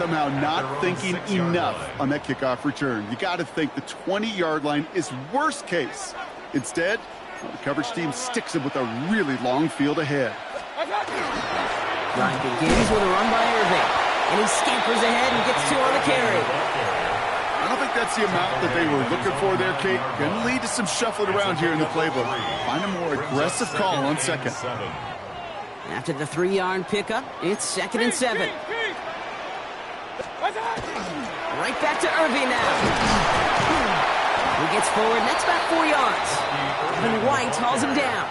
Somehow not thinking enough on that kickoff return. You got to think the 20-yard line is worst case. Instead, the coverage team sticks him with a really long field ahead. Drive begins with a run by Irving, and he scampers ahead and gets 2 on the carry. I don't think that's the amount that they were looking for there, Kate. Going to lead to some shuffling around here in the playbook. Find a more aggressive call on second. After the 3-yard pickup, it's 2nd and 7. Right back to Irving now. He gets forward, and that's about 4 yards. And White hauls him down.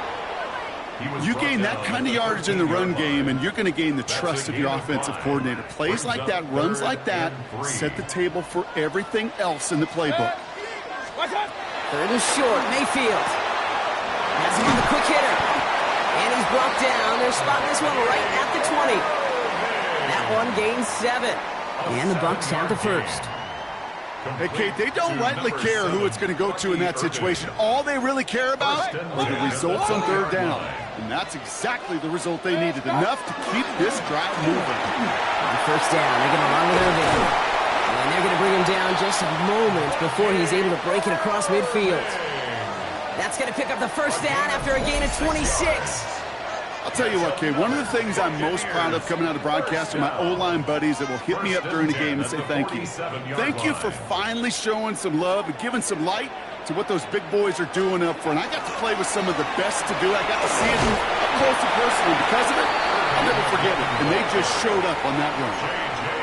You gain that kind of yardage in the run game, and you're going to gain the trust of your offensive coordinator. Plays like that, runs like that, set the table for everything else in the playbook. 3rd and short, Mayfield. Has him on the quick hitter. And he's brought down. They're spotting this one right at the 20. That one gains 7. And the Bucs have the first. Hey, Kate, they don't rightly care who it's going to go to in that situation. All they really care about are the results on 3rd down. And that's exactly the result they needed. Enough to keep this drive moving. On 1st down, they're going to run with Irving. And they're going to bring him down just a moment before he's able to break it across midfield. That's going to pick up the 1st down after a gain of 26. I'll tell you what, Kate, one of the things I'm most proud of coming out of broadcast are my O-line buddies that will hit me up during the game and say thank you. Thank you for finally showing some love and giving some light to what those big boys are doing up front. I got to play with some of the best to do it. I got to see it up close and personal. Because of it, I'll never forget it. And they just showed up on that run.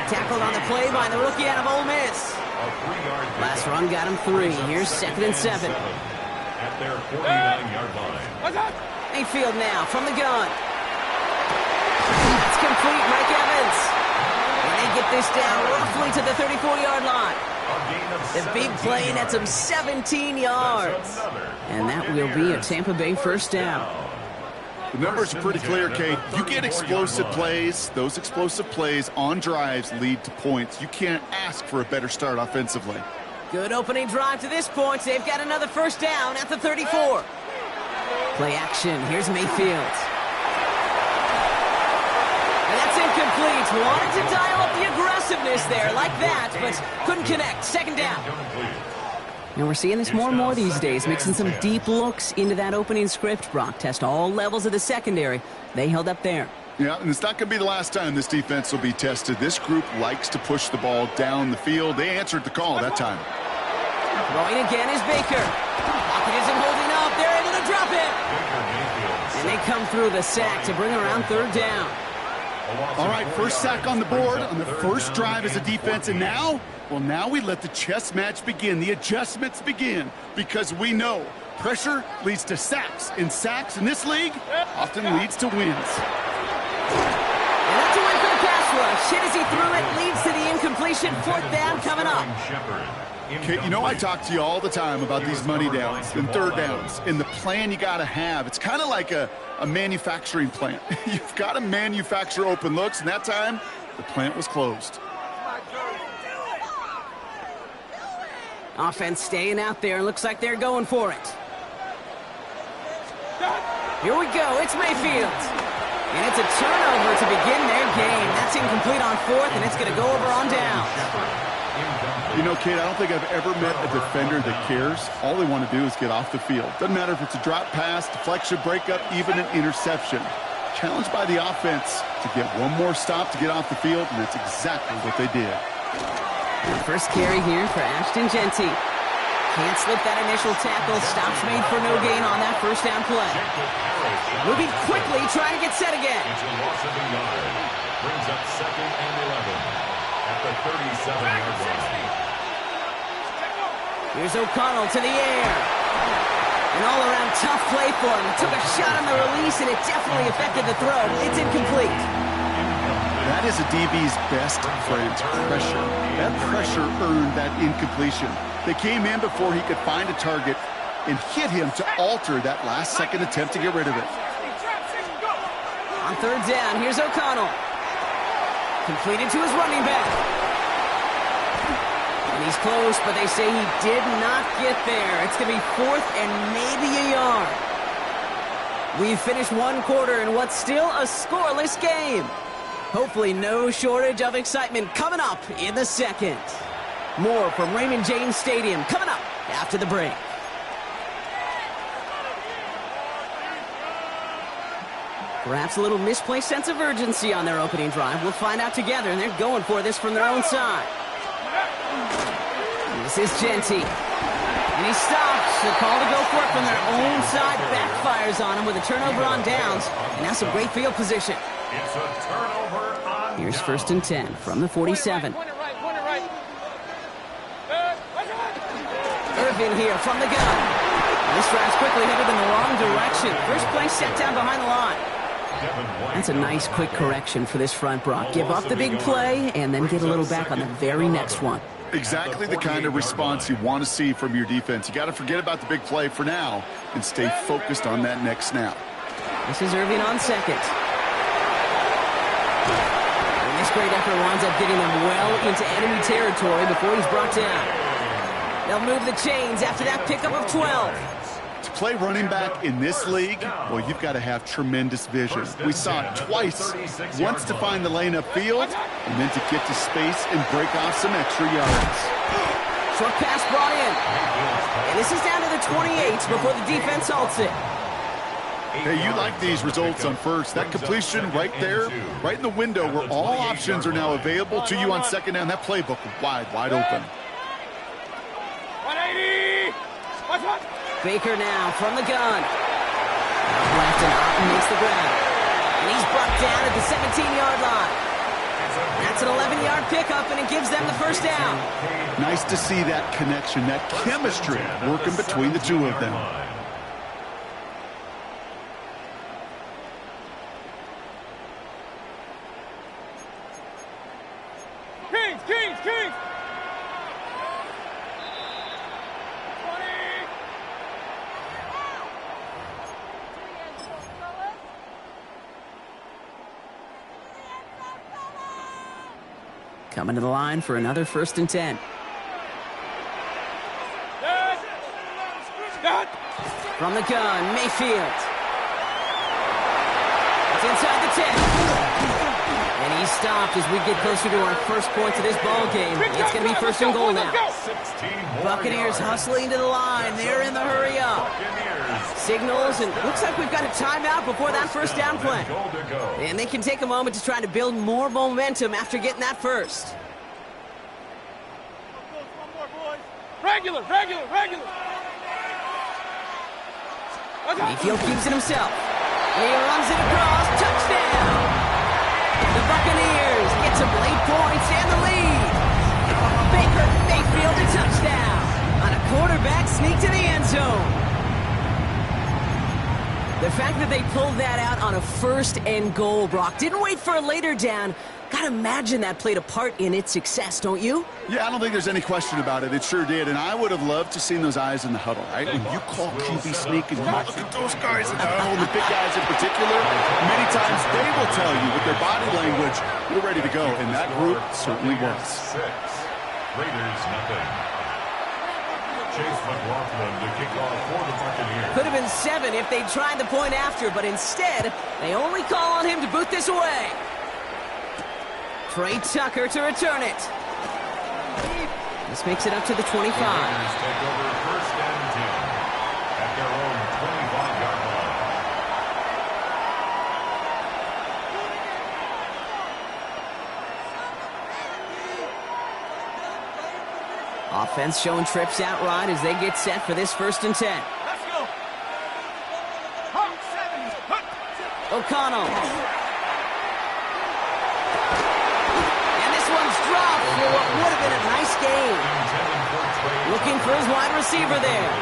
Tackled on the play by the rookie out of Ole Miss. Last run got him 3. Here's 2nd and 7. At their 49-yard line. Mayfield now from the gun. That's complete, Mike Evans. And they get this down roughly to the 34-yard line. The big play nets him 17 yards. And that will be a Tampa Bay 1st down. The numbers are pretty clear, Kate. You get explosive plays. Those explosive plays on drives lead to points. You can't ask for a better start offensively. Good opening drive to this point. They've got another 1st down at the 34. Play action. Here's Mayfield. And that's incomplete. Wanted to dial up the aggressiveness there like that, but couldn't connect. 2nd down. And we're seeing this more and more these days, mixing some deep looks into that opening script. Brock test all levels of the secondary. They held up there. Yeah, and it's not going to be the last time this defense will be tested. This group likes to push the ball down the field. They answered the call that time. Throwing again is Baker. Pocket isn't holding up. They're able to drop it. And they come through the sack to bring around 3rd down. All right, 1st sack on the board on the 1st drive as a defense. And now, well, now we let the chess match begin. The adjustments begin because we know pressure leads to sacks. And sacks in this league often leads to wins. And that's a win for the pass rush. Hit as he threw it, leads to the incompletion. 4th down coming up. Okay, you know I talk to you all the time about these money downs and 3rd downs and the plan you got to have. It's kind of like a manufacturing plant. You've got to manufacture open looks, and that time the plant was closed. Offense staying out there. Looks like they're going for it. Here we go. It's Mayfield. And it's a turnover to begin their game. That's incomplete on 4th, and it's going to go over on down. You know, Kate, I don't think I've ever met a defender that cares. All they want to do is get off the field. Doesn't matter if it's a drop pass, deflection, breakup, even an interception. Challenged by the offense to get one more stop to get off the field, and that's exactly what they did. The 1st carry here for Ashton Genty. Can't slip that initial tackle. Stops made for no gain on that 1st down play. Moving quickly, trying to get set again. Brings up 2nd and 11 at the 37-yard line. Here's O'Connell to the air. An all-around tough play for him. Took a shot on the release, and it definitely affected the throw. It's incomplete. That is a DB's best friend, pressure. That pressure earned that incompletion. They came in before he could find a target and hit him to alter that last-second attempt to get rid of it. On 3rd down, here's O'Connell. Completed to his running back. And he's close, but they say he did not get there. It's going to be 4th and maybe a yard. We've finished 1 quarter in what's still a scoreless game. Hopefully no shortage of excitement coming up in the second. More from Raymond James Stadium coming up after the break. Perhaps a little misplaced sense of urgency on their opening drive. We'll find out together, and they're going for this from their own side. This is Genty. And he stops. The call to go for it from their own side backfires on him with a turnover on downs. And now some great field position. It's a turnover on Here's downs. 1st and 10 from the 47. Irvin here from the gun. And this drive's quickly headed in the wrong direction. First play set down behind the line. That's a nice quick correction for this front, Brock. Give up the big play and then get a little back on the very next one. Exactly the kind of response you want to see from your defense. You got to forget about the big play for now and stay focused on that next snap. This is Irvin on second. And this great effort winds up getting them well into enemy territory before he's brought down. They'll move the chains after that pickup of 12. To play running back in this league, well, you've got to have tremendous vision. We saw it twice, once to find the lane upfield, and then to get to space and break off some extra yards. Short pass brought in. And this is down to the 28 before the defense halts it. Hey, you like these results on first. That completion right there, right in the window where all options are now available to you on second down. That playbook wide open. 180! Watch out! Baker now from the gun. Left and Otten makes the grab. And he's brought down at the 17-yard line. That's an 11-yard pickup, and it gives them the first down. Nice to see that connection, that chemistry working between the two of them. Kings! Kings! Kings! 20! Coming to the line for another 1st and 10. Scott! From the gun, Mayfield. It's inside the 10. And he's stopped as we get closer to our first points of this ball game. It's going to be 1st and goal now. Buccaneers hustling to the line. They're in the hurry up. Signals, and looks like we've got a timeout before that first down play. And they can take a moment to try to build more momentum after getting that first. Regular! Mayfield keeps it himself. He runs it across. Touchdown! The Buccaneers get some late points and the lead. Baker Mayfield a touchdown on a quarterback sneak to the end zone. The fact that they pulled that out on a 1st and goal, Brock, didn't wait for a later down. Gotta imagine that played a part in its success, don't you? Yeah, I don't think there's any question about it. It sure did, and I would have loved to seen those eyes in the huddle, right? When you call QB sneak and you look at those guys in the huddle, and the big guys in particular, many times they will tell you with their body language, we're ready to go, and that group certainly was. 6. Raiders nothing. Chase McLaughlin to kick off for the Buccaneers. Could have been 7 if they tried the point after, but instead, they only call on him to boot this away. Trey Tucker to return it. This makes it up to the 25. The Raiders take over 1st and 10 at their own 25-yard line. Offense showing trips out right as they get set for this 1st and 10. Let's go! O'Connell. And this one's dropped for what would have been a nice game. Looking for his wide receiver there.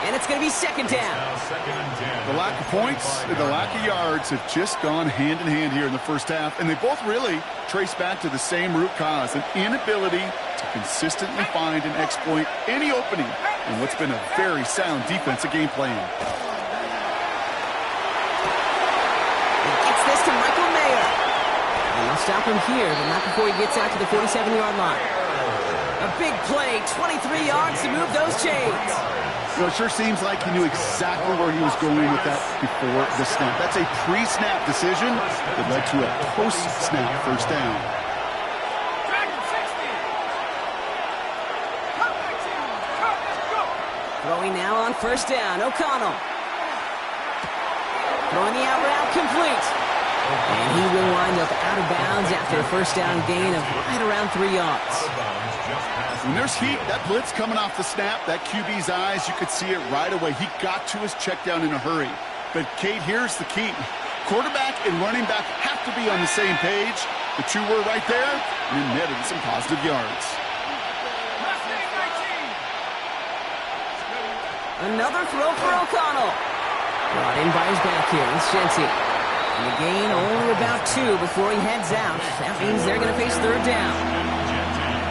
And it's going to be 2nd down. Now 2nd and 10. The lack of points and the lack of yards have just gone hand in hand here in the first half, and they both really trace back to the same root cause, an inability to consistently find and exploit any opening in what's been a very sound defensive game plan. Gets this to Michael Mayer. And they'll stop him here, but not before he gets out to the 47-yard line. A big play, 23 yards to move those chains. You know, it sure seems like he knew exactly where he was going with that before the snap. That's a pre-snap decision that led to a post-snap first down. Throwing now on first down, O'Connell. Throwing the out route complete. And he will wind up out of bounds after a first down gain of right around 3 yards. When there's heat, that blitz coming off the snap, that QB's eyes, you could see it right away. He got to his check down in a hurry. But, Kate, here's the key. Quarterback and running back have to be on the same page. The two were right there, and it netted some positive yards. Another throw for O'Connell. Brought in by his back here, it's Shenty. And the gain only about 2 before he heads out. That means they're going to face third down.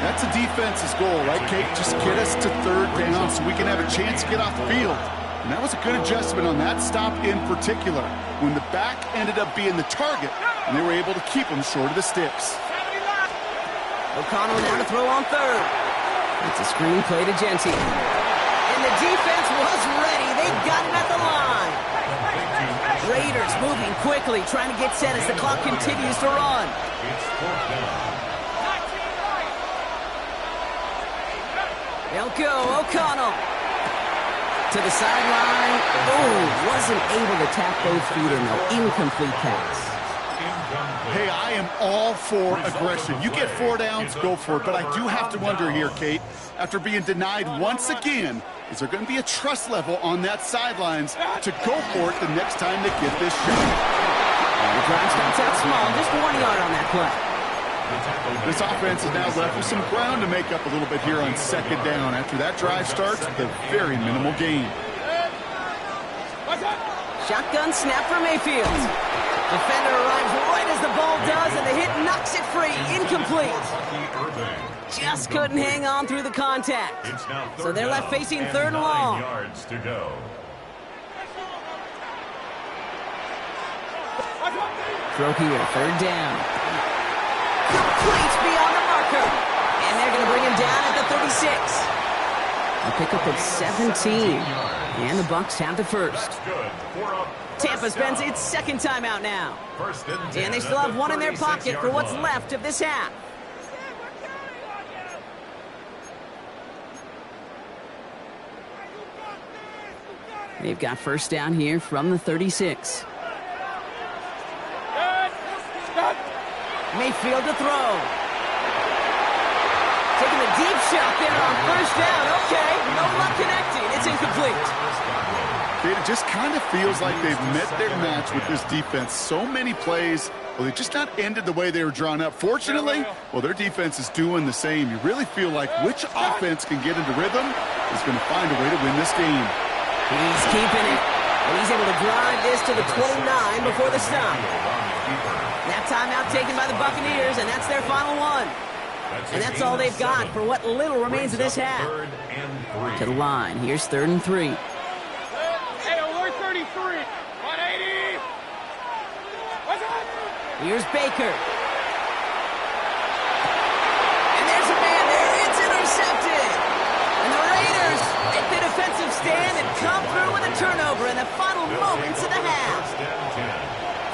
That's a defense's goal, right, Kate? Just get us to third down so we can have a chance to get off the field. And that was a good adjustment on that stop in particular, when the back ended up being the target, and they were able to keep him short of the sticks. O'Connell now to throw on third. It's a screen play to Genty. And the defense was ready. They got him at the line. Raiders moving quickly, trying to get set as the clock continues to run. They'll go, O'Connell. To the sideline. Oh, wasn't able to tap both feet in, though. Incomplete pass. Hey, I am all for aggression. You get 4 downs, go for it. But I do have to wonder here, Kate, after being denied once again, is there going to be a trust level on that sidelines to go for it the next time they get this shot? And the drive starts out small, just 1 yard on that play. This offense is now left with some ground to make up a little bit here on second down after that drive starts with a very minimal gain. Shotgun snap for Mayfield. Defender arrives right as the ball does, and the hit knocks it free. Incomplete. Just couldn't hang on through the contact. So they're left facing third and long. Yards to go. Throw here, third down. Complete beyond the marker. And they're going to bring him down at the 36. A pickup of 17. And the Bucs have the first. Tampa spends its second timeout now. And they still have 1 in their pocket for what's left of this half. They've got first down here from the 36. Mayfield to throw. Taking a deep shot there on first down. Okay, no luck connecting. It's incomplete. It just kind of feels like they've met their match with this defense. So many plays, well, they just not ended the way they were drawn up. Fortunately, well, their defense is doing the same. You really feel like which offense can get into rhythm is going to find a way to win this game. He's keeping it. And he's able to drive this to the 29 before the stop. That timeout taken by the Buccaneers, and that's their final one. And that's all they've got for what little remains of this half. To the line, here's 3rd and 3. Hey, alert 33. 180. What's up? Here's Baker. And there's a man there. It's intercepted. And the Raiders make the defensive stand and come through with a turnover in the final moments of the half.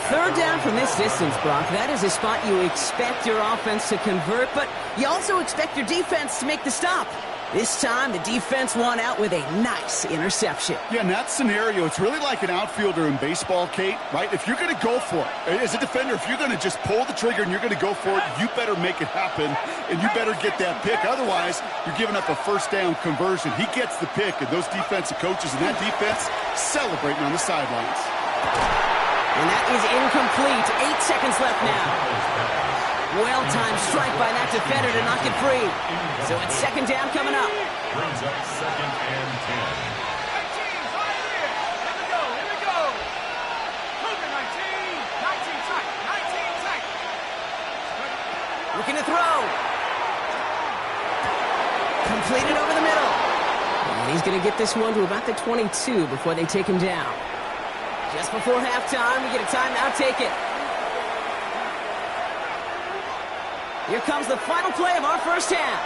Third down from this distance, Brock. That is a spot you expect your offense to convert, but you also expect your defense to make the stop. This time, the defense won out with a nice interception. Yeah, in that scenario, it's really like an outfielder in baseball, Kate, right? If you're going to go for it, as a defender, if you're going to just pull the trigger and you're going to go for it, you better make it happen, and you better get that pick. Otherwise, you're giving up a first down conversion. He gets the pick, and those defensive coaches and that defense celebrating on the sidelines. And that is incomplete. 8 seconds left now. Well-timed strike by that defender to knock it free. So it's second down coming up. Brings up 2nd and 10. 19's right here. Here we go. Here we go. Cougar 19. 19 tight. 19 tight. Looking to throw. Completed over the middle. And he's going to get this one to about the 22 before they take him down. Just before halftime, we get a timeout. Take it. Here comes the final play of our first half.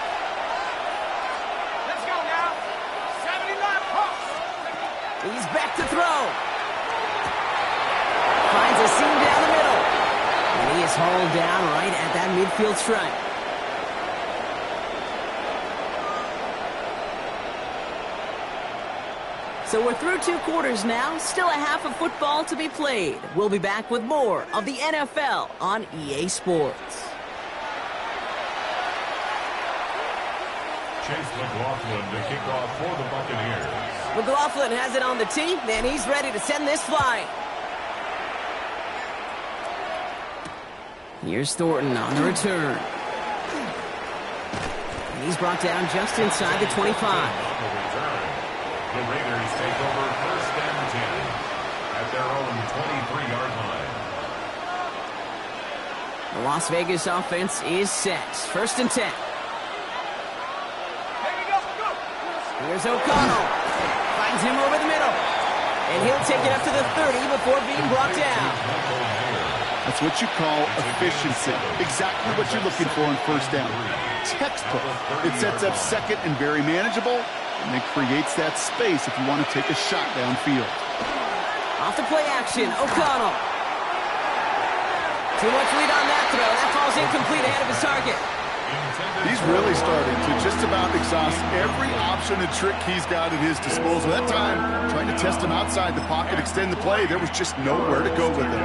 Let's go now. 70 left. Hawks. to throw. Finds a seam down the middle. And he is hauled down right at that midfield stripe. So we're through 2 quarters now. Still a half of football to be played. We'll be back with more of the NFL on EA Sports. Chase McLaughlin to kick off for the Buccaneers. McLaughlin has it on the tee, and he's ready to send this flying. Here's Thornton on the return. And he's brought down just inside the 25. The Raiders take over 1st and 10 at their own 23-yard line. The Las Vegas offense is set. 1st and 10. Here's O'Connell. Finds him over the middle. And he'll take it up to the 30 before being brought down. That's what you call efficiency. Exactly what you're looking for on 1st down. Textbook. It sets up 2nd and very manageable, and it creates that space if you want to take a shot downfield. Off the play action, O'Connell. Too much lead on that throw. That falls incomplete ahead of his target. He's really starting to just about exhaust every option and trick he's got at his disposal. That time, trying to test him outside the pocket, extend the play, there was just nowhere to go with it.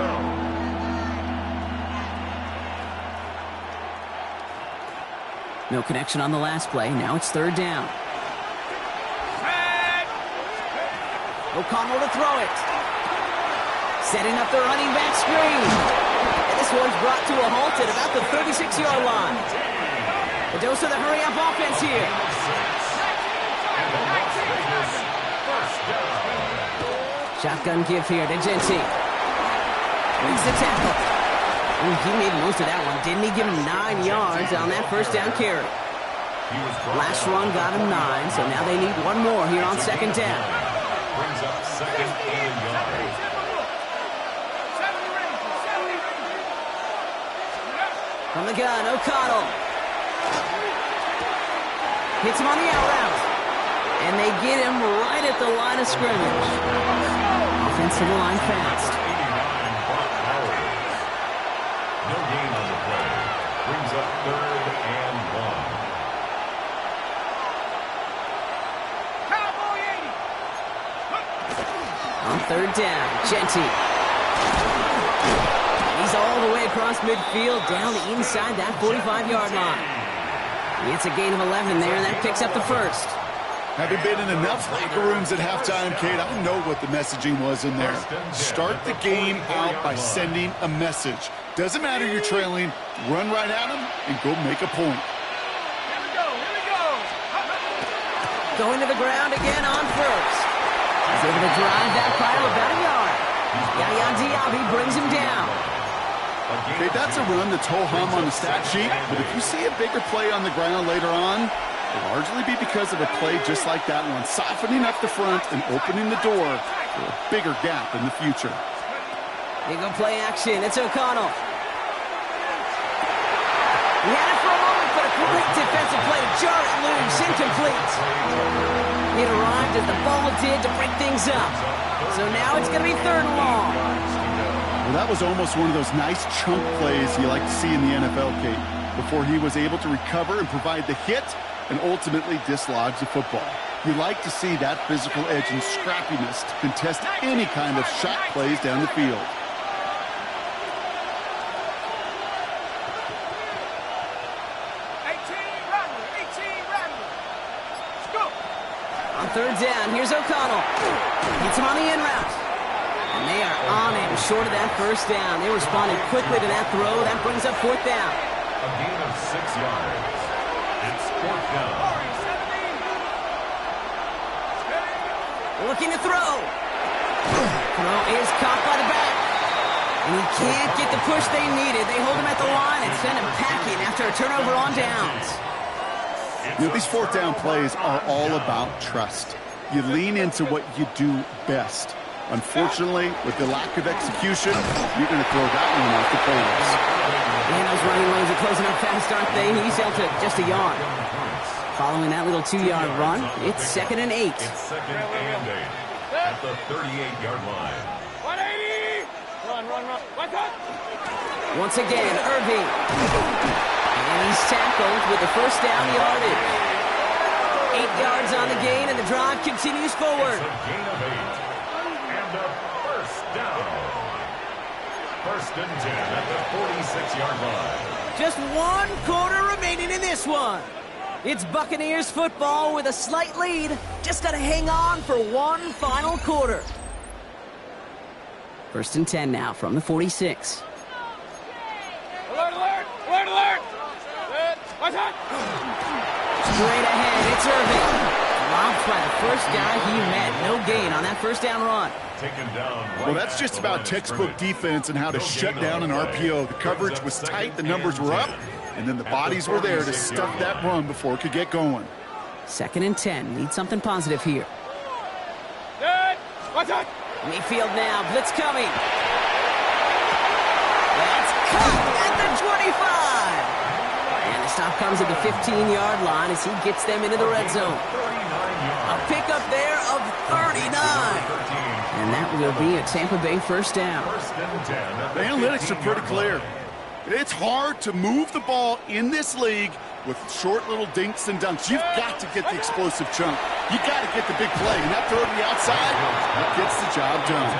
No connection on the last play. Now it's 3rd down. O'Connell to throw it. Setting up the running back screen. And this one's brought to a halt at about the 36-yard line. A dose of the hurry-up offense here. Shotgun give here to Genty. Makes the tackle. Ooh, he made most of that one. Didn't he give him 9 yards on that 1st down carry? Last run got him 9, so now they need one more here on 2nd down. Brings up 2nd and yard. From the gun, O'Connell. Hits him on the out route. And they get him right at the line of scrimmage. Offense to the line fast. 89, Buck Howard. No gain on the play. Brings up 3rd and 1. On 3rd down, Genty. He's all the way across midfield, down inside that 45-yard line. It's a gain of 11 there, and that picks up the 1st. Having been in enough locker rooms at halftime, Kate, I know what the messaging was in there. Start the game out by sending a message. Doesn't matter you're trailing, run right at them and go make a point. Here we go. Going to the ground again on 1st. He's able to drive that pile about a yard. Yaya Diaby brings him down. Okay, that's a run that's ho-hum on the stat sheet, but if you see a bigger play on the ground later on, it'll largely be because of a play just like that one, softening up the front and opening the door for a bigger gap in the future. Here go play action. It's O'Connell. He had it for a moment, but a great defensive play to jar it loose. Incomplete. It arrived as the ball did to break things up. So now it's going to be 3rd and long. Well, that was almost one of those nice chunk plays you like to see in the NFL, Kate, before he was able to recover and provide the hit and ultimately dislodge the football. You like to see that physical edge and scrappiness to contest any kind of shot plays down the field. On 3rd down, here's O'Connell. Hits him on the in route. And they are on him short of that 1st down. They responded quickly to that throw. That brings up 4th down. A gain of 6 yards. It's 4th down. Looking to throw. Throw is caught by the back. And he can't get the push they needed. They hold him at the line and send him packing after a turnover on downs. You know, these 4th down plays are all about trust. You lean into what you do best. Unfortunately, with the lack of execution, you're going to throw that one off the playlist. Man, those running lanes are closing up fast, aren't they? He's out to just a yard. Following that little 2-yard run, it's 2nd and 8. It's 2nd and 8. at the 38-yard line. 180. Run. What's up? Once again, Irving. And he's tackled with the first down yardage. 8 yards on the gain, and the drive continues forward. It's a gain of 8. And a first down. First and 10 at the 46-yard line. Just 1 quarter remaining in this one. It's Buccaneers football with a slight lead. Just got to hang on for one final quarter. First and 10 now from the 46. Alert. What's up? Straight ahead, it's Irving. Blocked by the first guy he met. No gain on that first down run. Taken down. Well, that's just about textbook defense and how to shut down an RPO. The coverage was tight, the numbers were up, and then the bodies were there to stuff that run before it could get going. Second and 10. Need something positive here. Good. What's up? Mayfield now. Blitz coming. That's caught at the 25. And the stop comes at the 15-yard line as he gets them into the red zone. A pickup there of 39. And that will be a Tampa Bay first down. The analytics are pretty clear. It's hard to move the ball in this league with short little dinks and dunks. You've got to get the explosive chunk. You've got to get the big play. And that throw to the outside, that gets the job done.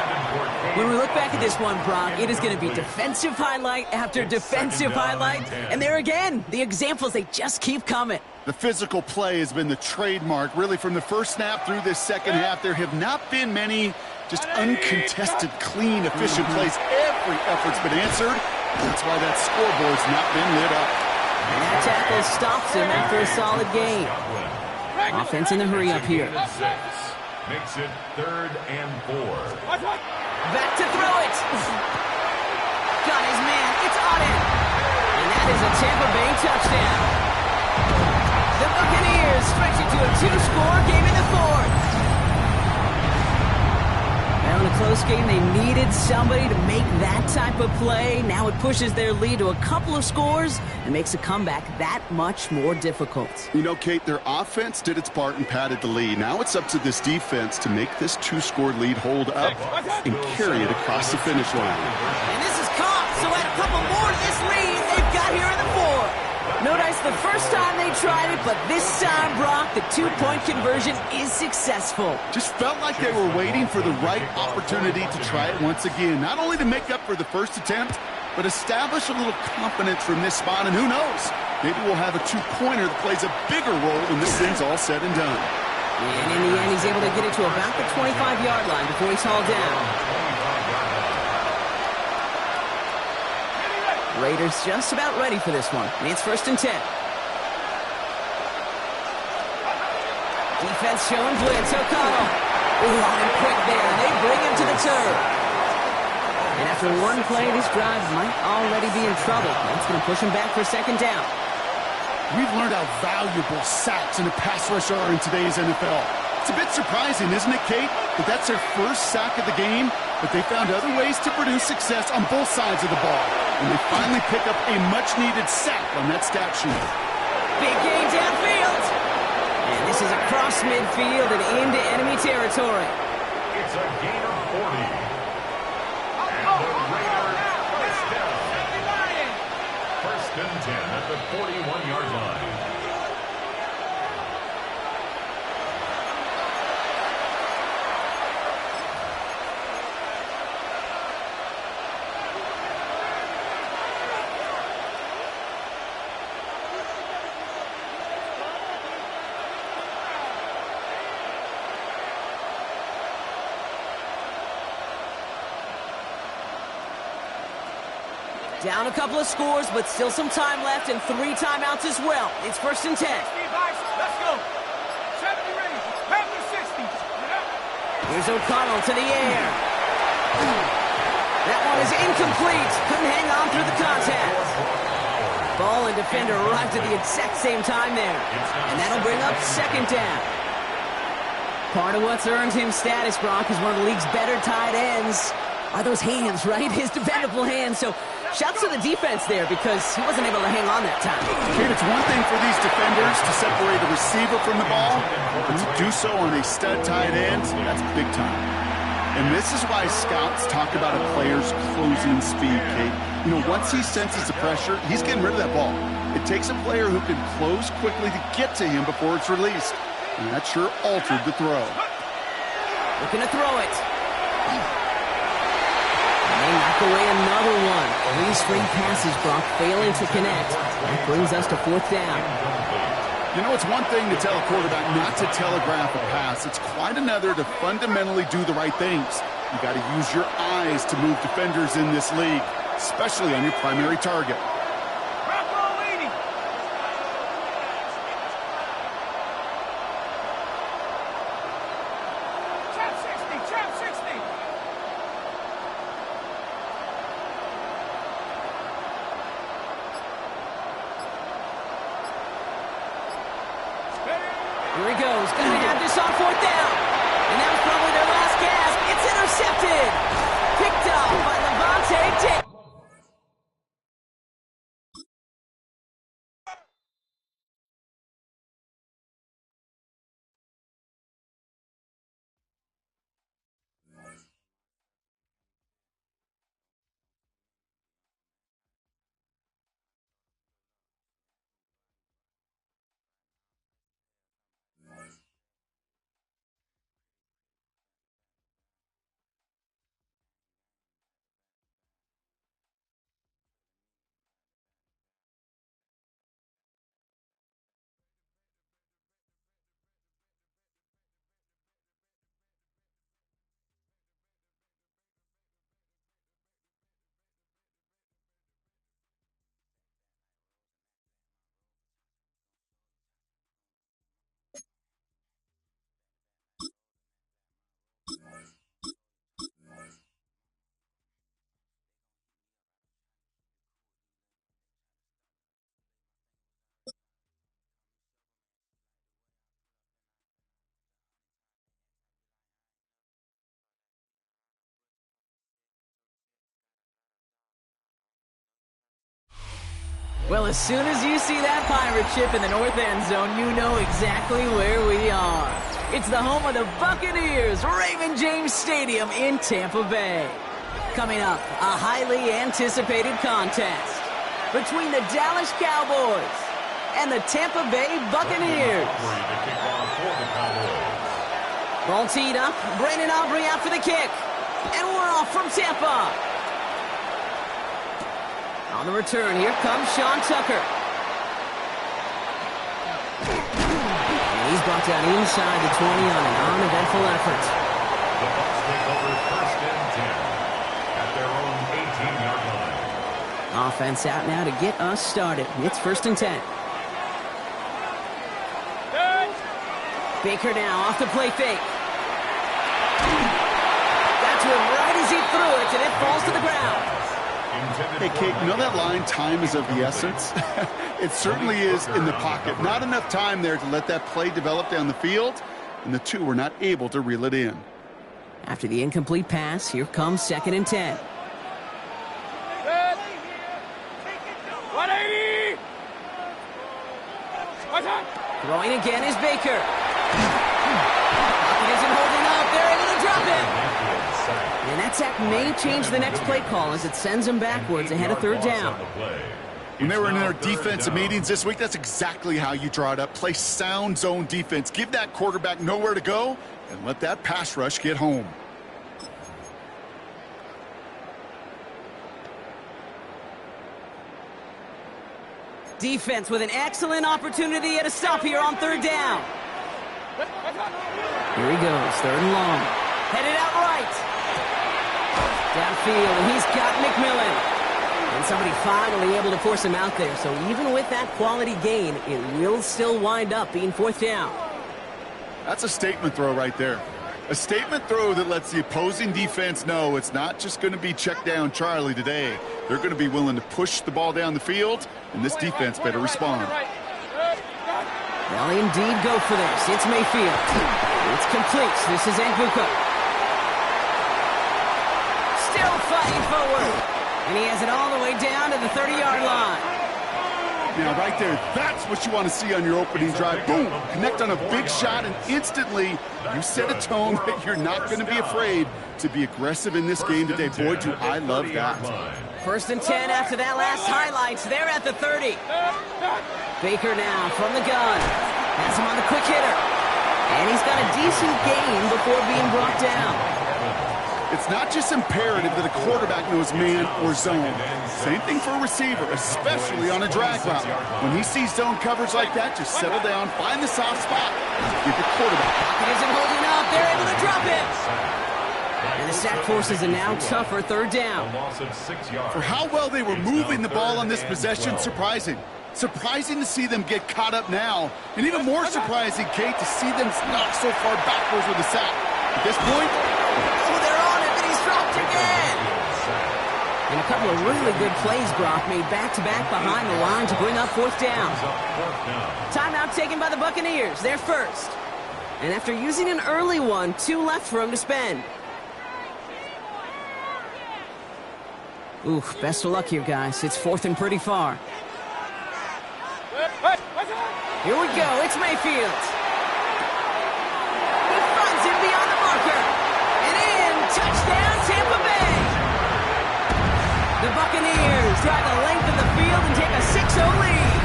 When we look back at this one, Brock, it is going to be defensive highlight after defensive highlight. And there again, the examples, they just keep coming. The physical play has been the trademark. Really, from the first snap through this second half, there have not been many just uncontested, clean, efficient plays. Every effort's been answered. That's why that scoreboard's not been lit up. And that tackle stops him after a solid gain. Offense in the hurry up here. Makes it 3rd and 4. Back to throw it. Got his man. It's on it. And that is a Tampa Bay touchdown. The Buccaneers stretch it to a 2-score game in the 4th. Now in a close game, they needed somebody to make that type of play. Now it pushes their lead to a couple of scores and makes a comeback that much more difficult. You know, Kate, their offense did its part and padded the lead. Now it's up to this defense to make this 2-score lead hold up and carry it across the finish line. And this is caught, so add a couple more to this lead they've got here in the 4th. No dice the first time they tried it, but this time, Brock, the 2-point conversion is successful. Just felt like they were waiting for the right opportunity to try it once again. Not only to make up for the first attempt, but establish a little confidence from this spot. And who knows, maybe we'll have a 2-pointer that plays a bigger role when this thing's all said and done. And in the end, he's able to get it to about the 25-yard line before he's hauled down. Raiders just about ready for this one. And it's 1st and 10. Defense showing blitz. O'Connell. Ooh, on him quick there. And they bring him to the turf. And after one play, this drive might already be in trouble. That's going to push him back for 2nd down. We've learned how valuable sacks and a pass rush are in today's NFL. It's a bit surprising, isn't it, Kate, that that's their first sack of the game, but they found other ways to produce success on both sides of the ball. And they finally pick up a much-needed sack on that stat sheet. Big gain downfield. And this is across midfield and into enemy territory. It's a gain of 40. And the Raiders first down. 1st and 10 at the 41-yard line. Down a couple of scores, but still some time left and 3 timeouts as well. It's 1st and 10. Let's go. 70 ready. Have the 60s. Here's O'Connell to the air. That one is incomplete. Couldn't hang on through the contact. Ball and defender arrived at the exact same time there. And that'll bring up 2nd down. Part of what's earned him status, Brock, is one of the league's better tight ends. Are those hands, right? His dependable hands. So Shouts to the defense there because he wasn't able to hang on that time. Kate, it's one thing for these defenders to separate a receiver from the ball, but to do so on a stud tight end, that's big time. And this is why scouts talk about a player's closing speed, Kate. You know, once he senses the pressure, he's getting rid of that ball. It takes a player who can close quickly to get to him before it's released. And that sure altered the throw. Looking to throw it. And they knock away another one. 3 straight passes, Brock, failing to connect. That brings us to 4th down. You know, it's one thing to tell a quarterback not to telegraph a pass. It's quite another to fundamentally do the right things. You got to use your eyes to move defenders in this league, especially on your primary target. Here he goes. Gonna have this on 4th down. And that was probably their last gasp. It's intercepted. Picked up by Levante Davis. Well, as soon as you see that pirate ship in the north end zone, you know exactly where we are. It's the home of the Buccaneers, Raymond James Stadium in Tampa Bay. Coming up, a highly anticipated contest between the Dallas Cowboys and the Tampa Bay Buccaneers. Ball teed up, Brandon Aubrey out for the kick. And we're off from Tampa. On the return, here comes Sean Tucker. And he's brought down inside the 20 on an uneventful effort. The Bucs take over 1st and 10 at their own 18-yard line. Offense out now to get us started. It's 1st and 10. Baker now off the play fake. Got to him right as he threw it, and it falls to the ground. Hey, Kate, you know that line, time is of the essence? It certainly is in the pocket. Not enough time there to let that play develop down the field, and the two were not able to reel it in. After the incomplete pass, here comes 2nd and 10. 180! Throwing again is Baker. He isn't holding up. They're able to drop him. And that sack may change the next play call as it sends them backwards ahead of 3rd down. When they were in their defensive meetings this week, that's exactly how you draw it up. Play sound zone defense. Give that quarterback nowhere to go and let that pass rush get home. Defense with an excellent opportunity at a stop here on 3rd down. Here he goes, 3rd and long. Headed out right. Downfield, and he's got McMillan. And somebody finally able to force him out there. So even with that quality gain, it will still wind up being 4th down. That's a statement throw right there. A statement throw that lets the opposing defense know it's not just going to be check down Charlie today. They're going to be willing to push the ball down the field, and this defense better respond. They'll indeed go for this. It's Mayfield. It's complete. This is Nguka. Still fighting forward. And he has it all the way down to the 30-yard line. Now, right there, that's what you want to see on your opening drive. Boom! Connect on a big shot, and instantly you set a tone that you're not going to be afraid to be aggressive in this game today. Boy, do I love that. 1st and 10 after that last highlights. They're at the 30. Baker now from the gun. Has him on the quick hitter. And he's got a decent gain before being brought down. It's not just imperative that a quarterback knows man or zone. Same thing for a receiver, especially on a drag route. When he sees zone coverage like that, just settle down, find the soft spot, and give the quarterback. Pocket isn't holding up. They're able to drop it. And the sack forces a now tougher 3rd down. For how well they were moving the ball on this possession, surprising. Surprising to see them get caught up now. And even more surprising, Kate, to see them not so far backwards with the sack. At this point, they're on it, but he's dropped again. And a couple of really good plays, Brock, made back-to-back behind the line to bring up 4th down. Timeout taken by the Buccaneers. They're first. And after using an early one, 2 left for him to spend. Ooh, best of luck here, guys. It's 4th and pretty far. Here we go. It's Mayfield. He runs in beyond the marker. And in. Touchdown, Tampa Bay. The Buccaneers drive the length of the field and take a 6-0 lead.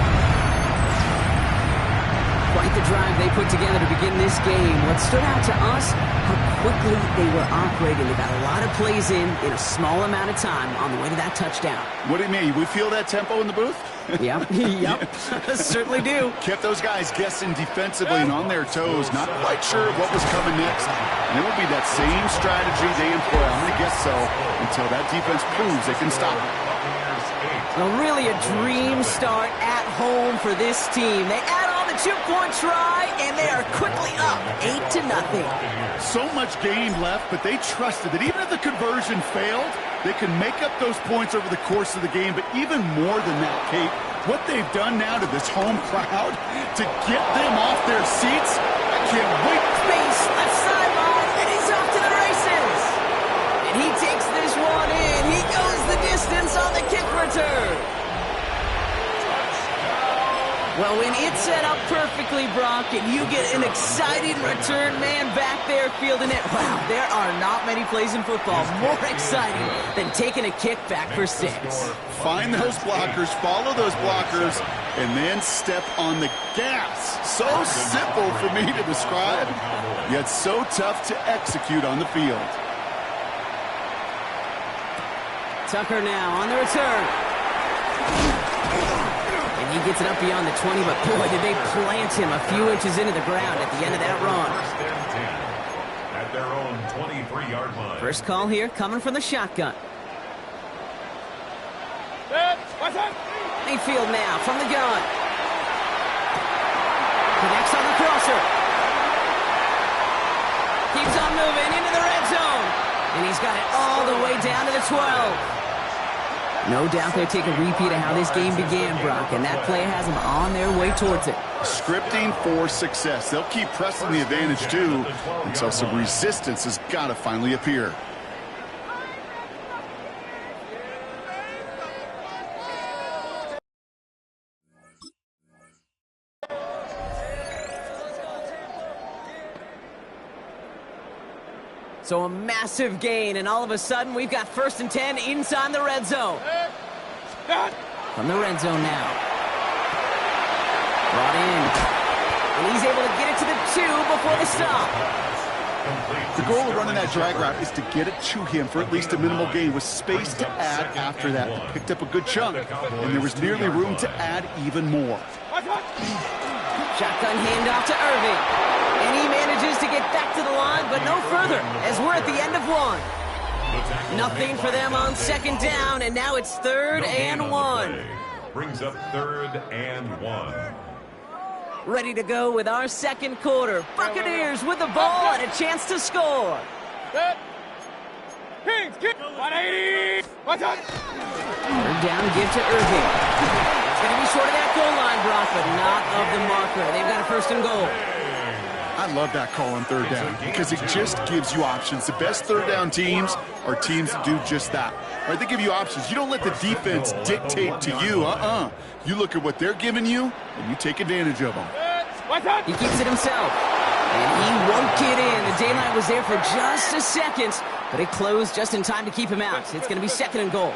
Quite the drive they put together to begin this game. What stood out to us, how quickly they were operating. They got a lot of plays in a small amount of time on the way to that touchdown. What do you mean? We feel that tempo in the booth? Yep, certainly do. Kept those guys guessing defensively and on their toes, not quite sure what was coming next. And it will be that same strategy they employ, I'm going to guess so, until that defense proves they can stop it. Well, really a dream start at home for this team. They add on the 2-point try, and they are quickly up 8-0. So much game left, but they trusted that even if the conversion failed, they can make up those points over the course of the game. But even more than that, Kate, what they've done now to this home crowd to get them off their seats, I can't wait. Space, left sideline, and he's off to the races. And he takes this one in. He goes the distance on the kick return. Well, when it's set up perfectly, Brock, and you get an exciting return man back there fielding it, wow, there are not many plays in football more exciting than taking a kick back for 6. Find those blockers, follow those blockers, and then step on the gas. So simple for me to describe, yet so tough to execute on the field. Tucker now on the return. He gets it up beyond the 20, but boy, did they plant him a few inches into the ground at the end of that run. At their own 23-yard line. First call here coming from the shotgun. Mayfield now from the gun. Connects on the crosser. Keeps on moving into the red zone. And he's got it all the way down to the 12. No doubt they'll take a repeat of how this game began, Brock, and that play has them on their way towards it. Scripting for success. They'll keep pressing the advantage, too, until some resistance has got to finally appear. So a massive gain, and all of a sudden, we've got 1st and 10 inside the red zone. From the red zone now. Brought in. And he's able to get it to the 2 before the stop. The goal of running that drag route is to get it to him for at least a minimal gain with space to add after that. They picked up a good chunk, and there was nearly room to add even more. Shotgun handoff to Irving. And he manages to get back to the line, but no further, as we're at the end of 1. Nothing for them on 2nd down, and now it's 3rd and 1. Brings up 3rd and 1. Ready to go with our 2nd quarter. Buccaneers with the ball and a chance to score. Kings, kick, 180. Third down, give to Irving. It's going to be short of that goal line, Brock, but not of the marker. They've got a 1st and goal. I love that call on third down because it just gives you options. The best third down teams are teams that do just that. Right? They give you options. You don't let the defense dictate to you. You look at what they're giving you, and you take advantage of them. He keeps it himself. And he won't get in. The daylight was there for just a second, but it closed just in time to keep him out. It's going to be 2nd and goal.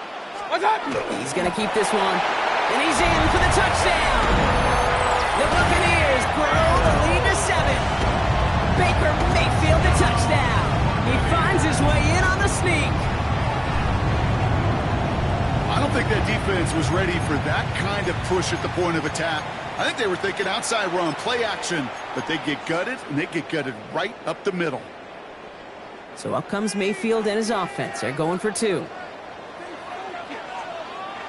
He's going to keep this one. And he's in for the touchdown. The Buccaneers grow the lead to 7. Baker Mayfield the touchdown. He finds his way in on the sneak. I don't think that defense was ready for that kind of push at the point of attack. I think they were thinking outside run, play action, but they get gutted, and they get gutted right up the middle. So up comes Mayfield and his offense. They're going for 2.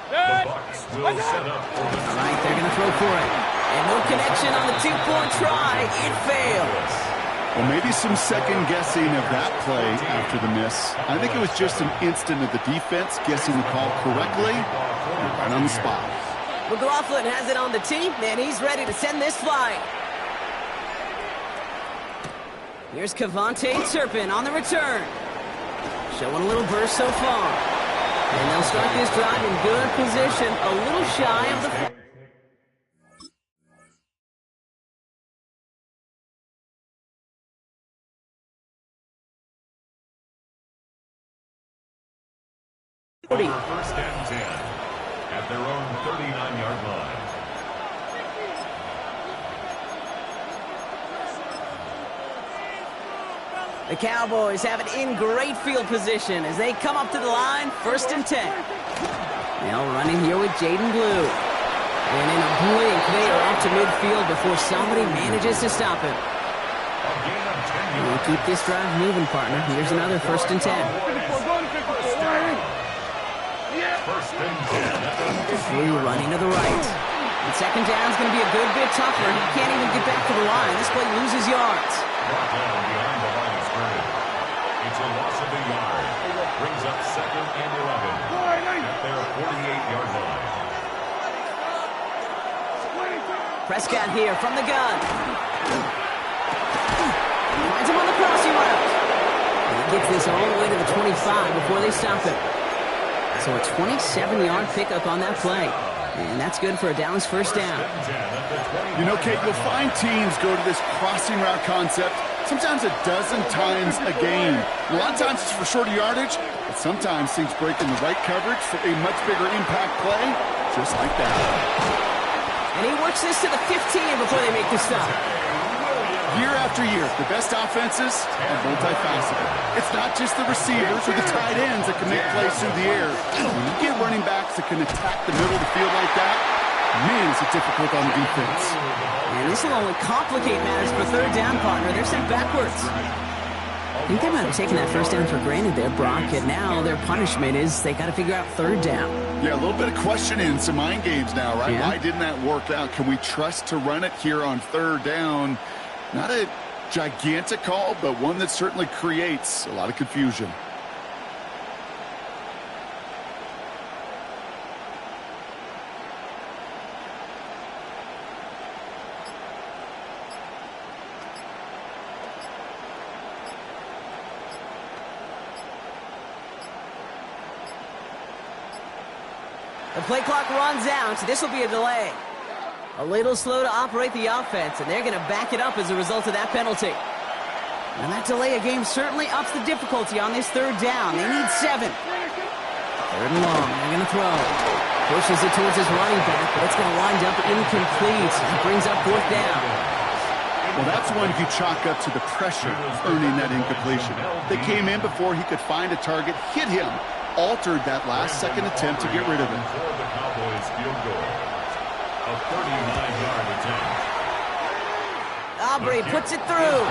The Bucs will set up for the All right, they're going to throw for it. And no connection on the 2-point try. It fails. Well, maybe some second-guessing of that play after the miss. I think it was just an instant of the defense guessing the call correctly and right on the spot. McLaughlin has it on the tee, and he's ready to send this flying. Here's Kevontae Turpin on the return. Showing a little burst so far. And they'll start this drive in good position, a little shy of the... 40. First and 10 at their own 39-yard line. The Cowboys have it in great field position as they come up to the line, 1st and 10. Now running here with Jaden Blue. And in a blink, they are out to midfield before somebody manages to stop him. We'll keep this drive moving, partner. Here's another 1st and 10. Blue running to the right. And 2nd down is going to be a good bit tougher. He can't even get back to the line. This play loses yards. Brought down behind the line of scrimmage. It's a loss of a yard. Brings up 2nd and 11 at their 48-yard line. Prescott here from the gun. Finds him on the crossing route. And he gets this all the way to the 25 before they stop him. So a 27-yard pickup on that play. And that's good for a Dallas 1st down. You know, Kate, you'll find teams go to this crossing route concept sometimes a dozen times a game. A lot of times it's for shorter yardage, but sometimes things break in the right coverage for a much bigger impact play, just like that. And he works this to the 15 before they make the stop. Year after year, the best offenses are multifaceted. It's not just the receivers or the tight ends that can make plays through the air. When you get running backs that can attack the middle of the field like that, man, is it difficult on the defense. And this will only complicate matters for 3rd down, partner. They're sent backwards. I think they might have taken that 1st down for granted there, Brock, and now their punishment is they got to figure out 3rd down. Yeah, a little bit of questioning, some mind games now, right? Yeah. Why didn't that work out? Can we trust to run it here on 3rd down? Not a gigantic call, but one that certainly creates a lot of confusion. The play clock runs out, so this will be a delay. A little slow to operate the offense, and they're going to back it up as a result of that penalty. And that delay of game certainly ups the difficulty on this 3rd down. They need 7. 3rd and long, they're going to throw. Pushes it towards his running back, but it's going to wind up incomplete. It brings up 4th down. Well, that's one you chalk up to the pressure earning that incompletion. They came in before he could find a target, hit him, altered that last second attempt to get rid of him. The Cowboys field goal. A 39-yard attempt. Aubrey puts it through,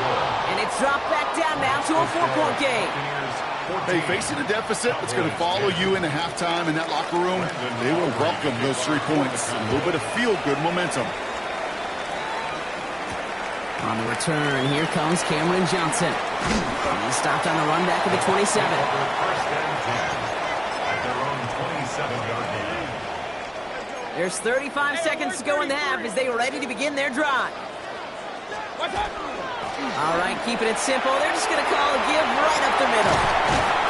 and it's dropped back down now to a 4-point game. Hey, facing a deficit that's going to follow you into halftime in that locker room, they will welcome those 3 points. A little bit of feel-good momentum. On the return, here comes Cameron Johnson. He's stopped on the run back of the 27. First and 10 at their own 27-yard line. There's 35 seconds to go in the half as they are ready to begin their drive. All right, keeping it simple. They're just going to call a give right up the middle.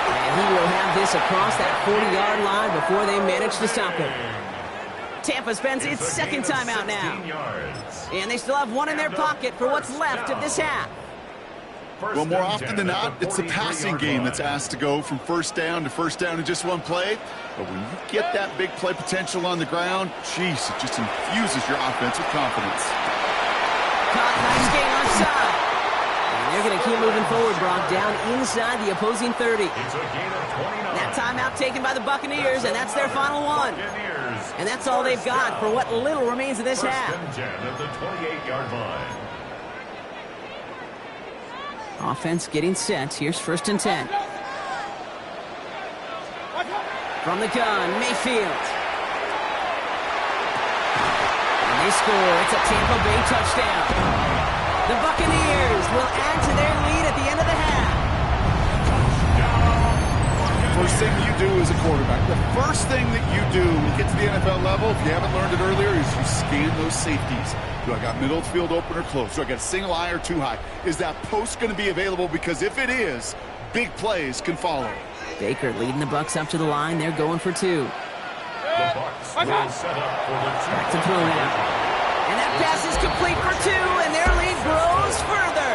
And he will have this across that 40-yard line before they manage to stop him. Tampa spends its second timeout now. And they still have one in their pocket for what's left of this half. Well, more often than not, it's the passing game that's asked to go from first down in just one play. But when you get that big play potential on the ground, geez, it just infuses your offense with confidence. Caught, nice gain offside. And they're going to keep moving forward, Brock, down inside the opposing 30. That timeout taken by the Buccaneers, and that's their final one. And that's all they've got for what little remains of this half. First and 10 at the 28-yard line. Offense getting set. Here's first and 10. From the gun, Mayfield. And they score. It's a Tampa Bay touchdown. The Buccaneers will add to their lead at the end of the half. First thing you do as a quarterback, the first thing that you do when you get to the NFL level, if you haven't learned it earlier, is you scan those safeties. Do I got middle of the field open or close? Do I got a single high or two high? Is that post going to be available? Because if it is, big plays can follow. Baker leading the Bucs up to the line. They're going for two. The Bucs will set up for the Back to throw now. And that pass is complete for two, and their lead grows further.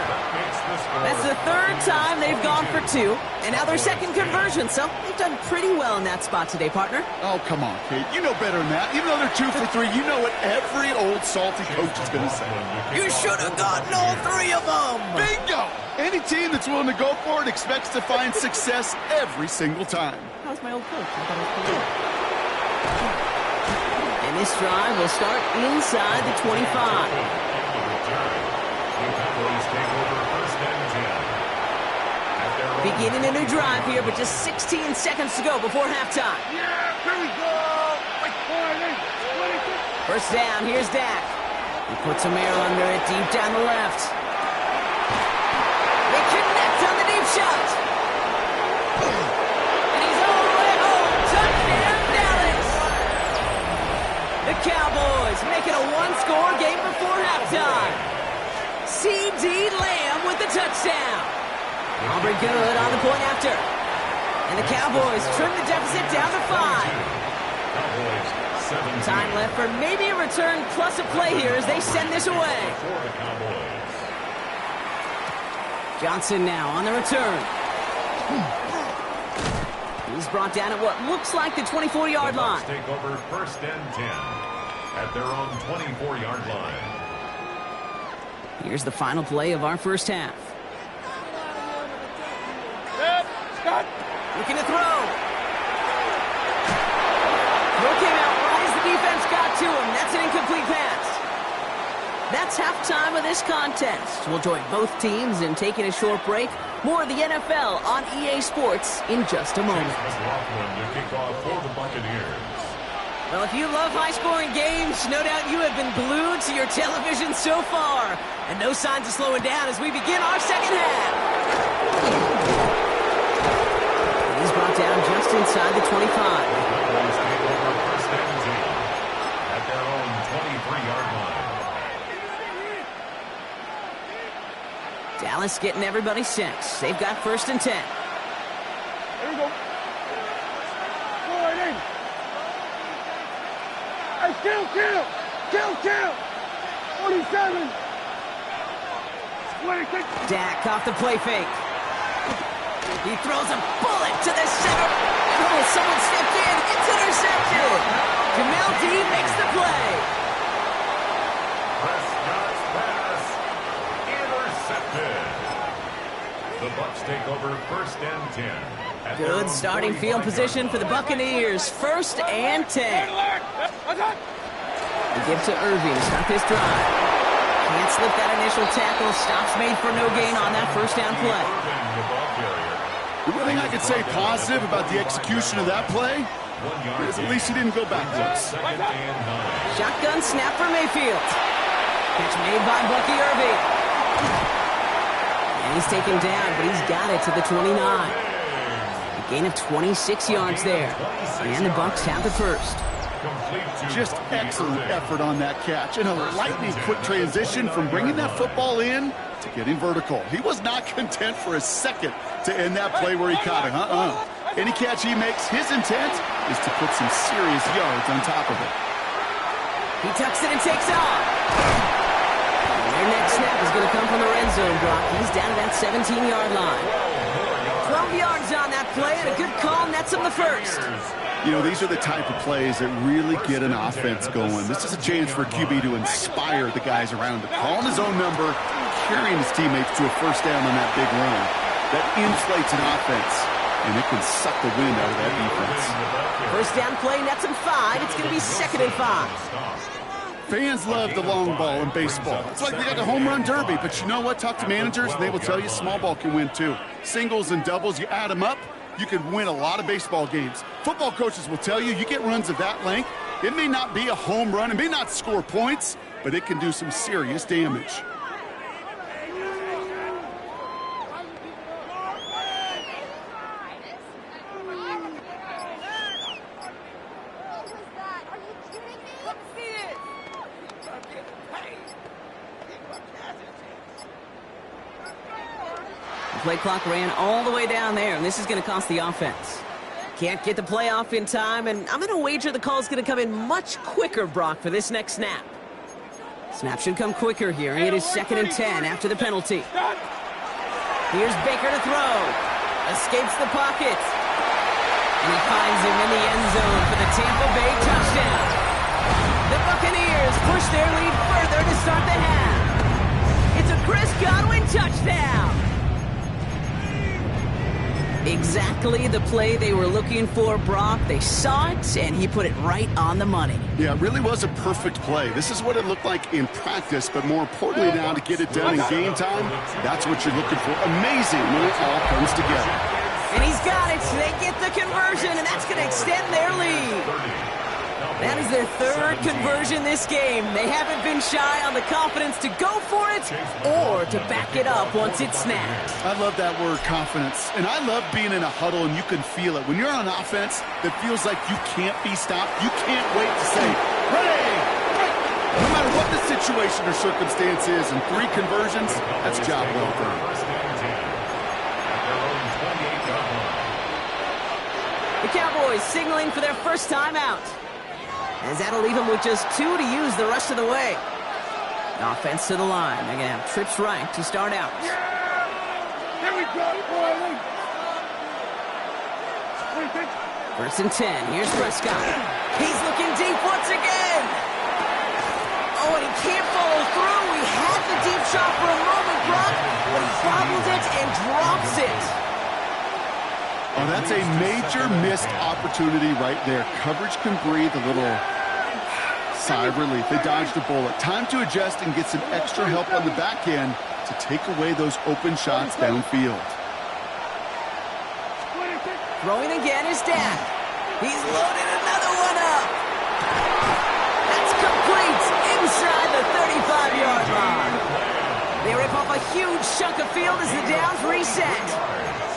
That's the third time they've gone for two, and now their second conversion, so they've done pretty well in that spot today, partner. Oh, come on, Kate. You know better than that. Even though they're 2 for 3, you know what every old salty coach is going to say. You should have gotten all three of them. Bingo! Any team that's willing to go for it expects to find success every single time. How's my old coach? I thought it was pretty good. And this drive will start inside the 25. Beginning a new drive here, but just 16 seconds to go before halftime. Yeah, here we go. First down, here's Dak. He puts some air under it deep down the left. They connect on the deep shot. And he's all the way home. Touchdown, Dallas. The Cowboys make it a one-score game before halftime. C.D. Lamb with the touchdown. Aubrey good on the point after. And the Cowboys trim the deficit down to 5. Time left for maybe a return plus a play here as they send this away. Johnson now on the return. He's brought down at what looks like the 24-yard line. Take over first and 10 at their own 24-yard line. Here's the final play of our first half. Looking to throw. Throw came out right as the defense got to him. That's an incomplete pass. That's halftime of this contest. We'll join both teams in taking a short break. More of the NFL on EA Sports in just a moment. To kick off for the Buccaneers. Well, if you love high-scoring games, no doubt you have been glued to your television so far. And no signs of slowing down as we begin our second half. He's brought down just inside the 25. At their own 23-yard line. Dallas getting everybody set. They've got first and 10. Here we go. Forward in. Hey, kill. 47. 26. Dak off the play fake. He throws a bullet to the center. Oh, someone stepped in. It's intercepted. Jamel D makes the play. Prescott's pass intercepted. The Bucs take over first and 10. At their Good own starting field 45-yard position for the Buccaneers. First and 10. They give to Irving to stop his drive. Can't slip that initial tackle. Stops made for no gain on that first down play. The one thing I could say positive about the execution of that play is at least he didn't go backwards. Shotgun snap for Mayfield. Catch made by Bucky Irving. And he's taken down, but he's got it to the 29. A gain of 26 yards there. And the Bucs have the first. Just excellent effort on that catch. And a lightning quick transition from bringing that football in to getting vertical. He was not content for a second to end that play where he caught it. Any catch he makes, his intent is to put some serious yards on top of it. He tucks it and takes off. Their next snap is going to come from the red zone, Brock. He's down to that 17-yard line. 12 yards on that play, and a good call nets him the first. You know, these are the type of plays that really get an offense going. This is a chance for a QB to inspire the guys around him. Calling his own number, carrying his teammates to a first down on that big run. That inflates an offense, and it can suck the wind out of that defense. First down play nets him 5. It's going to be 2nd and 5. Fans love the long ball in baseball. It's like we got the home run derby, but you know what? Talk to managers, and they will tell you small ball can win too. Singles and doubles, you add them up, you can win a lot of baseball games. Football coaches will tell you, you get runs of that length, it may not be a home run, it may not score points, but it can do some serious damage. Play clock ran all the way down there, and this is going to cost the offense. Can't get the play off in time, and I'm going to wager the call is going to come in much quicker, Brock, for this next snap. Snap should come quicker here. It is 2nd and 10 after the penalty. Here's Baker to throw. Escapes the pocket. And he finds him in the end zone for the Tampa Bay touchdown. The Buccaneers push their lead further to start the half. It's a Chris Godwin touchdown. Exactly the play they were looking for, Brock. They saw it, and he put it right on the money. Yeah, it really was a perfect play. This is what it looked like in practice, but more importantly now to get it done in game time, that's what you're looking for. Amazing when it all comes together. And he's got it. They get the conversion, and that's going to extend their lead. That is their 3rd conversion this game. They haven't been shy on the confidence to go for it or to back it up once it's snapped. I love that word, confidence. And I love being in a huddle and you can feel it. When you're on offense, that feels like you can't be stopped. You can't wait to say, "Ready!" No matter what the situation or circumstance is, and 3 conversions, that's job well done. The Cowboys signaling for their first time out. As that'll leave them with just 2 to use the rest of the way. Offense to the line. They're going to have trips right to start out. Here we go, boy. 1st and 10. Here's Prescott. He's looking deep once again. Oh, and he can't follow through. He had the deep shot for a moment, Brock, but he bobbles it and drops it. Oh, that's a major missed opportunity right there. Coverage can breathe a little sigh of relief. They dodged a bullet. Time to adjust and get some extra help on the back end to take away those open shots downfield. Throwing again is Dak. He's loaded another one up. That's complete inside the 35-yard line. They rip off a huge chunk of field as the downs reset.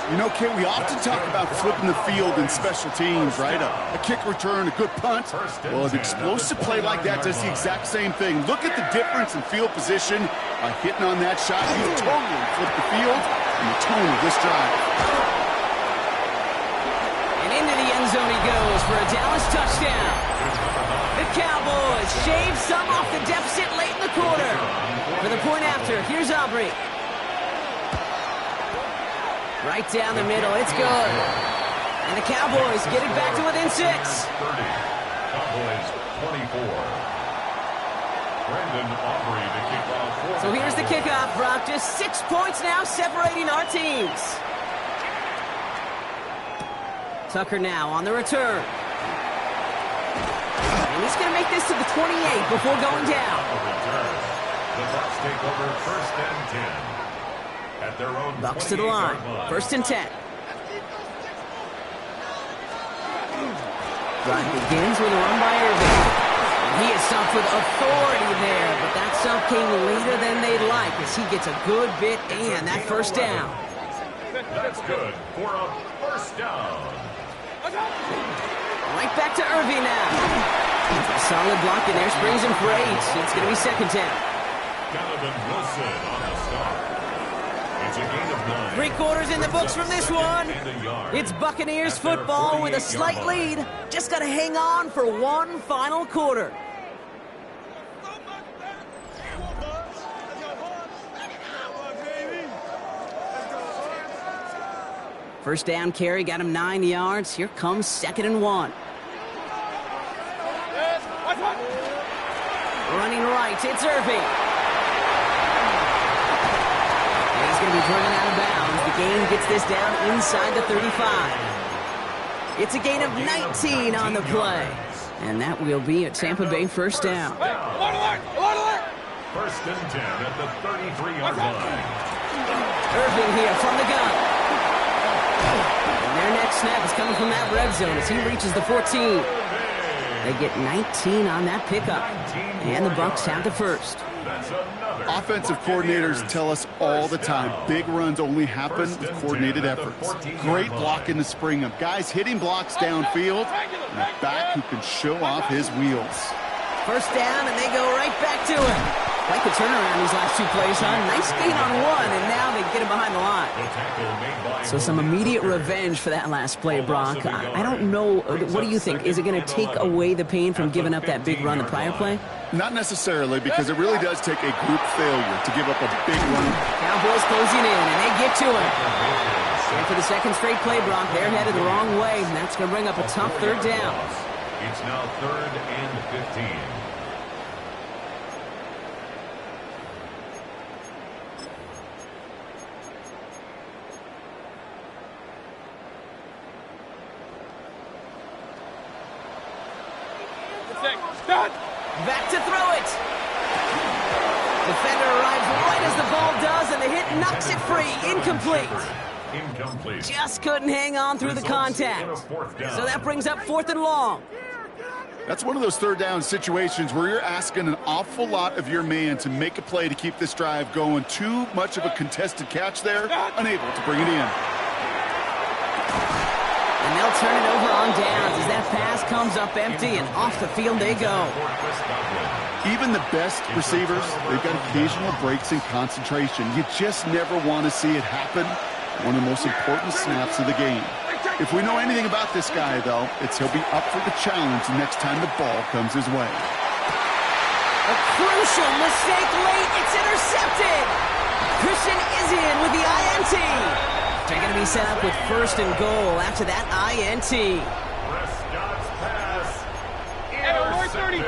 You know, Kate, we often talk about flipping the field in special teams, right? A kick return, a good punt. Well, an explosive play like that does the exact same thing. Look at the difference in field position by hitting on that shot. You totally flip the field and the tone of this drive. And into the end zone he goes for a Dallas touchdown. The Cowboys shave some off the deficit late in the quarter. For the point after, here's Aubrey. Right down the middle, it's good. And the Cowboys get it back to within 6. 30. Cowboys 24. Brandon Aubrey to kick off. So here's the kickoff, Brock. Just 6 points now separating our teams. Tucker now on the return. And he's going to make this to the 28 before going down. The Bucs take over 1st and 10. At their own Bucs to the line. 1st and 10. Drive begins with a run by Irving. He is stopped with authority there, but that stop came later than they'd like as he gets a good bit and that first down. That's good for a first down. Right back to Irving now. A solid block in there, springs him for 8. It's going to be 2nd down. Donovan Wilson on the start. It's a gain of 9. 3 quarters in the books from this one. And a yard. It's Buccaneers At their football with a 38-yard slight line. lead. Just got to hang on for one final quarter. First down carry got him 9 yards. Here comes 2nd and 1. Running right, it's Irving. And he's going to be driven out of bounds. The game gets this down inside the 35. It's a gain of 19 on the play. And that will be a Tampa Bay first down. First and 10 at the 33-yard line. Irving here from the gun. And their next snap is coming from that red zone as he reaches the 14. They get 19 on that pickup. And the Bucs have the first. That's another. Offensive coordinators tell us all the time, big runs only happen with coordinated efforts. Great block in the spring of guys hitting blocks downfield, and a back who can show off his wheels. First down, and they go right back to him. Like the turnaround these last 2 plays, huh? Nice gain on one, and now they get him behind the line. The tackle made by So some immediate revenge for that last play, Brock. I don't know. What do you think? Is it going to take away the pain from giving up that big run the prior play? Not necessarily, because it really does take a group failure to give up a big run. Cowboys closing in, and they get to him. And for the second straight play, Brock, they're headed the wrong way, and that's going to bring up a tough third down. It's now 3rd and 15. Back to throw it. Defender arrives right as the ball does, and the hit knocks it free. Incomplete. Incomplete. Just couldn't hang on through the contact. So that brings up 4th and long. That's one of those third down situations where you're asking an awful lot of your man to make a play to keep this drive going. Too much of a contested catch there, unable to bring it in. And they'll turn it over on downs as that pass comes up empty, and off the field they go. Even the best receivers, they've got occasional breaks in concentration. You just never want to see it happen. One of the most important snaps of the game. If we know anything about this guy, though, it's he'll be up for the challenge next time the ball comes his way. A crucial mistake late. It's intercepted. Christian is in with the INT. They're going to be set up with 1st and goal after that INT. Prescott's pass. Intercepted.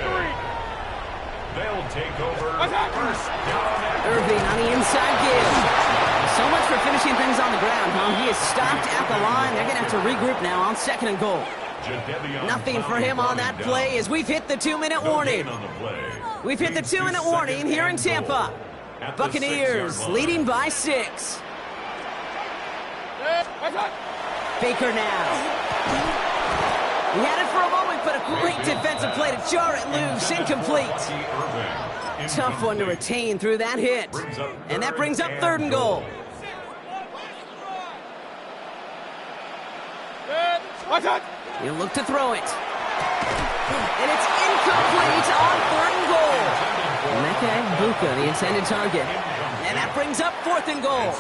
They'll take over. First down. Irving on the inside give. So much for finishing things on the ground, huh? He is stopped at the line. They're going to have to regroup now on 2nd and goal. Nothing for him on that play as we've hit the 2-minute warning. We've hit the 2-minute warning here in Tampa. Buccaneers leading by 6. Baker now. He had it for a moment, but a great defensive play to jar it loose. Incomplete. Tough one to retain through that hit. And that brings up 3rd and goal. He'll look to throw it. And it's incomplete on 3rd and goal. Emeka Egbuka, the intended target. And that brings up 4th and goal.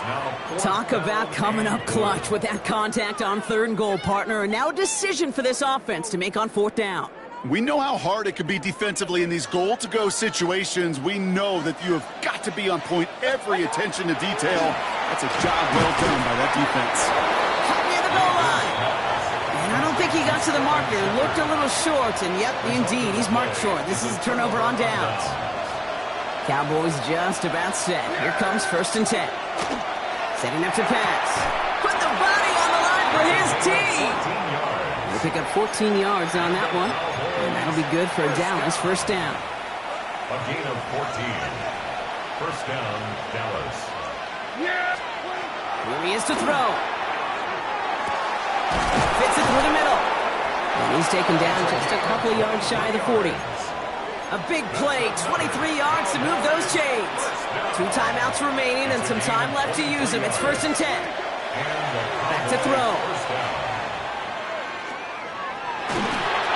Talk about coming up clutch with that contact on 3rd and goal, partner. And now a decision for this offense to make on 4th down. We know how hard it can be defensively in these goal-to-go situations. We know that you have got to be on point, every attention to detail. That's a job well done by that defense. Near the goal line. And I don't think he got to the marker. Looked a little short, and yep, indeed, he's marked short. This is a turnover on downs. Cowboys just about set. Here comes 1st and 10. Setting up to pass. Put the body on the line for his team. They'll pick up 14 yards on that one. And that'll be good for Dallas. 1st down. A gain of 14. 1st down, Dallas. Here he is to throw. Fits it through the middle. And he's taken down just a couple of yards shy of the 40. A big play, 23 yards to move those chains. 2 timeouts remaining and some time left to use them. It's 1st and 10. Back to throw.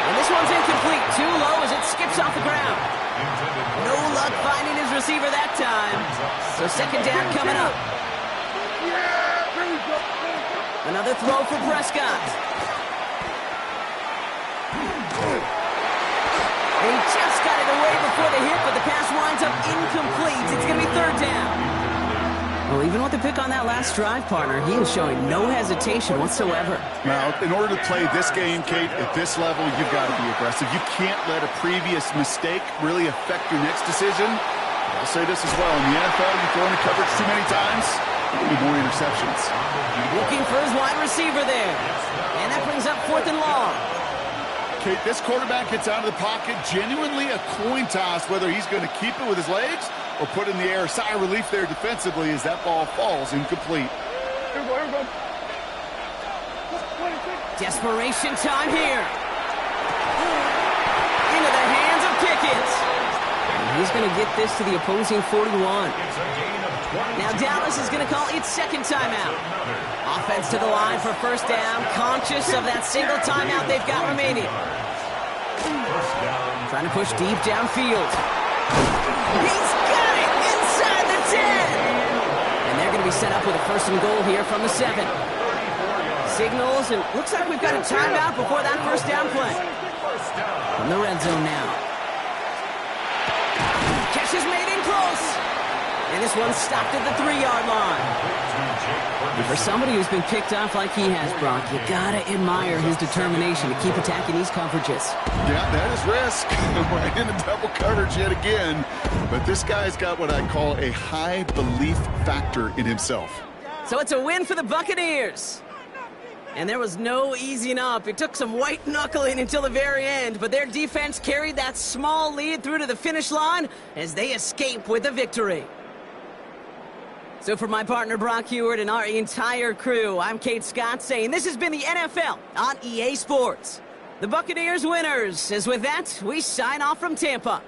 And this one's incomplete. Too low as it skips off the ground. No luck finding his receiver that time. So 2nd down coming up. Another throw for Prescott. He just got it away before the hit, but the pass winds up incomplete. It's going to be third down. Well, even with the pick on that last drive, partner, he is showing no hesitation whatsoever. Now, in order to play this game, Kate, at this level, you've got to be aggressive. You can't let a previous mistake really affect your next decision. I'll say this as well. In the NFL, you throw into coverage too many times, there'll be more interceptions. Looking for his wide receiver there. And that brings up 4th and long. Kate, this quarterback gets out of the pocket, genuinely a coin toss whether he's going to keep it with his legs or put it in the air. Sigh of relief there defensively as that ball falls incomplete. Desperation time here. Into the hands of Pickett. And he's going to get this to the opposing 41. Now Dallas is going to call its second timeout. Offense to the line for first down, conscious of that single timeout they've got remaining. Trying to push deep downfield. He's got it inside the 10. And they're going to be set up with a 1st and goal here from the 7. Signals, and looks like we've got a timeout before that first down play. From the red zone now. Catch is made in close. And this one stopped at the 3-yard line. And for somebody who's been picked off like he has, Brock, you gotta admire his determination to keep attacking these coverages. Yeah, that is risk. We're in the double coverage yet again. But this guy's got what I call a high belief factor in himself. So it's a win for the Buccaneers. And there was no easing up. It took some white knuckling until the very end, but their defense carried that small lead through to the finish line as they escape with a victory. So for my partner Brock Heward and our entire crew, I'm Kate Scott saying this has been the NFL on EA Sports. The Buccaneers winners, as with that, we sign off from Tampa.